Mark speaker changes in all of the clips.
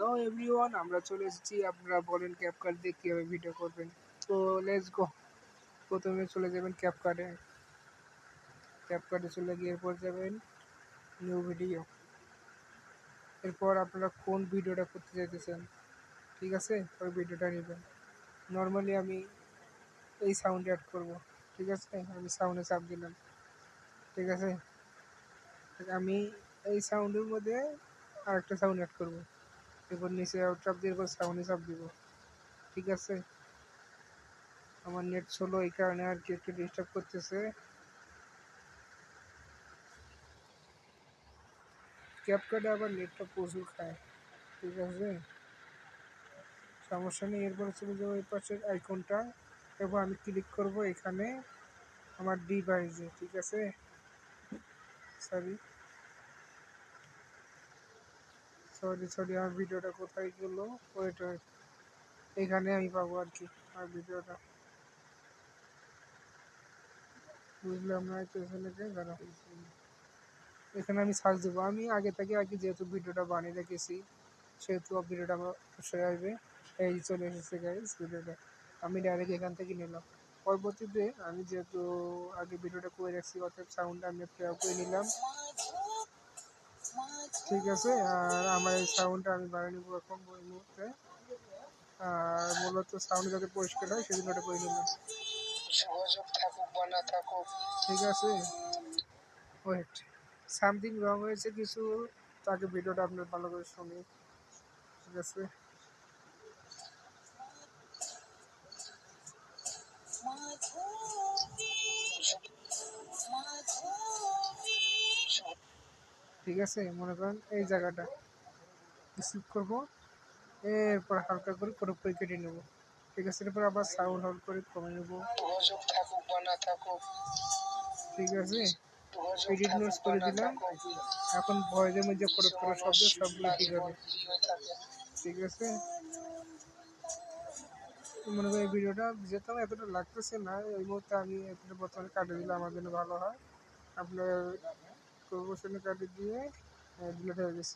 Speaker 1: Hello everyone, আমরা চলে এসেছি। আপনারা বলেন ক্যাপকাট দিয়ে কীভাবে ভিডিও করবেন। তো লেটস গো। প্রথমে চলে যাবেন ক্যাপকাটে। ক্যাপকাটে চলে গিয়ে এরপর যাবেন নিউ ভিডিও। এরপর আপনারা কোন ভিডিওটা করতে চাইতেছেন, ঠিক আছে, ওই ভিডিওটা নেবেন। নর্মালি আমি এই সাউন্ড অ্যাড করব, ঠিক আছে। আমি সাউন্ডে চাপ দিলাম, ঠিক আছে। আমি এই সাউন্ডের মধ্যে আরেকটা সাউন্ড অ্যাড করব। এরপর নিচে চাপ দিয়ে এরপর সাউন্ডে চাপ দিব, ঠিক আছে। আমার নেট স্লো, এই কারণে আর কি একটু ডিস্টার্ব করতেছে। ক্যাপকাটে আবার নেটটা প্রচুর খায়, ঠিক আছে, সমস্যা নেই। এরপরে চলে যাবো এই পাশের আইকনটা, এরপর আমি ক্লিক করব এখানে আমার ডিভাইসে, ঠিক আছে। সরি সরি সরি আমার ভিডিওটা কোথায় গেল? ওয়েট ওয়েট, এখানে আমি পাবো আর কি আমার ভিডিওটা, বুঝলাম না। তো এখানে দাঁড়া, এখানে আমি সার্চ দেবো। আমি আগে থেকে আর কি যেহেতু ভিডিওটা বানিয়ে রেখেছি, সেহেতু ভিডিওটা আমার অবশ্যই আসবে। এই চলে এসেছে গাইস ভিডিওটা, আমি ডাইরেক্ট এখান থেকে নিলাম। পরবর্তীতে আমি যেহেতু আগে ভিডিওটা করে রাখছি, অর্থাৎ সাউন্ডটা আমি প্লে করে নিলাম, ঠিক আছে। আর আমার এই সাউন্ডটা আমি বানিয়ে নেবো এখন এই মুহূর্তে। আর মূলত সাউন্ড যাতে পরিষ্কার হয় সেজন্য ওটা করে নিলাম, যোগাযোগ থাকুক বা না থাকুক, ঠিক আছে। ওয়েট, সামথিং রং হয়েছে কিছু, তাকে ভিডিওটা আপনার ভালো করে শুনি, ঠিক আছে। ঠিক আছে, মনে করেন এই জায়গাটা স্কিপ করবো, এরপর হালকা করে পুরোপুরি কেটে নেবো, ঠিক আছে। এরপর আবার সাউন্ড হল করে কমে নেবো, ঠিক আছে। এডিট নোটস করে দিলাম। এখন ভয়েসের মধ্যে খরচ করা শব্দ সবগুলো ঠিক হবে, ঠিক আছে। মনে করি এই ভিডিওটা যেহেতু আমার এতটা লাগতেছে না এই মুহূর্তে, আমি এতটা বর্তমানে কাটে দিলে আমার জন্য ভালো হয়। আপনার প্রমোশনে কাটে দিয়ে ডিলেট হয়ে গেছে।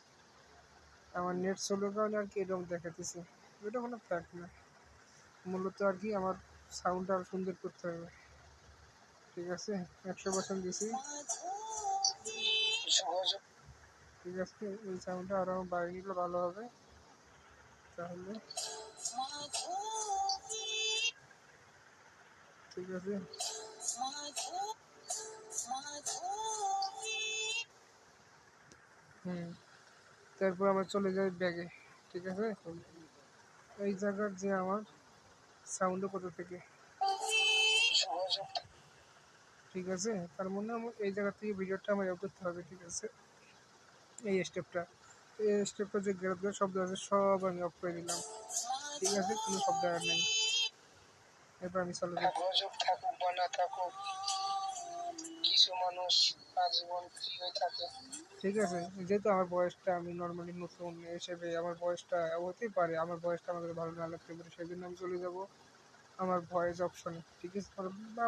Speaker 1: আমার নেট স্লোর কারণে আর কি এরকম দেখাতেছে, এটা কোনো ফ্যাক্ট না। মূলত আর কি আমার সাউন্ডটা আরও সুন্দর করতে হবে, ঠিক আছে। 100% দিছি, ঠিক আছে। এই সাউন্ডটা আরও বাড়িয়ে নিলে ভালো হবে তাহলে, ঠিক আছে। তারপর আমরা চলে যাই ব্যাগে, ঠিক আছে। এই জায়গার যে আমার সাউন্ডও কোথা থেকে, ঠিক আছে। তার মানে এই জায়গা থেকে ভিডিওটা আমার ইয়ে করতে হবে, ঠিক আছে। এই স্টেপটা যে গ্যাপ গ্যাপ শব্দ আছে সব আমি অফ করে দিলাম, ঠিক আছে, কোনো শব্দ আর নেই। এরপর আমি চালু করি, যোগাযোগ থাকুক বা না থাকুক, কিছু মানুষ আজীবন ফ্রি হয়ে থাকে, ঠিক আছে। যেহেতু আমার বয়সটা, আমি নর্মালি নতুন হিসেবে আমার বয়সটা হতেই পারে, আমার বয়সটা আমাদের ভালো না লাগতে পারে, সেই জন্য আমি চলে যাব আমার ভয়েস অপশনে, ঠিক আছে।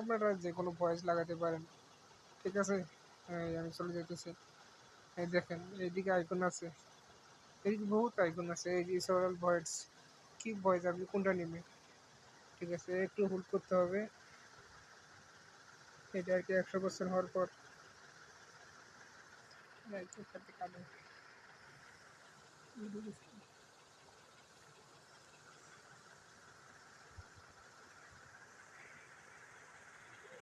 Speaker 1: আপনারা যে কোনো ভয়েস লাগাতে পারেন, ঠিক আছে। আমি চলে যেতেছি। এই দেখেন এইদিকে আইকন আছে, এদিকে বহুত আইকন আছে, এই যে সেভারাল ভয়েস, কি ভয়েস আপনি কোনটা নেবেন, ঠিক আছে। একটু হোল্ড করতে হবে, এটা আর কি 100% হওয়ার পর কাটে।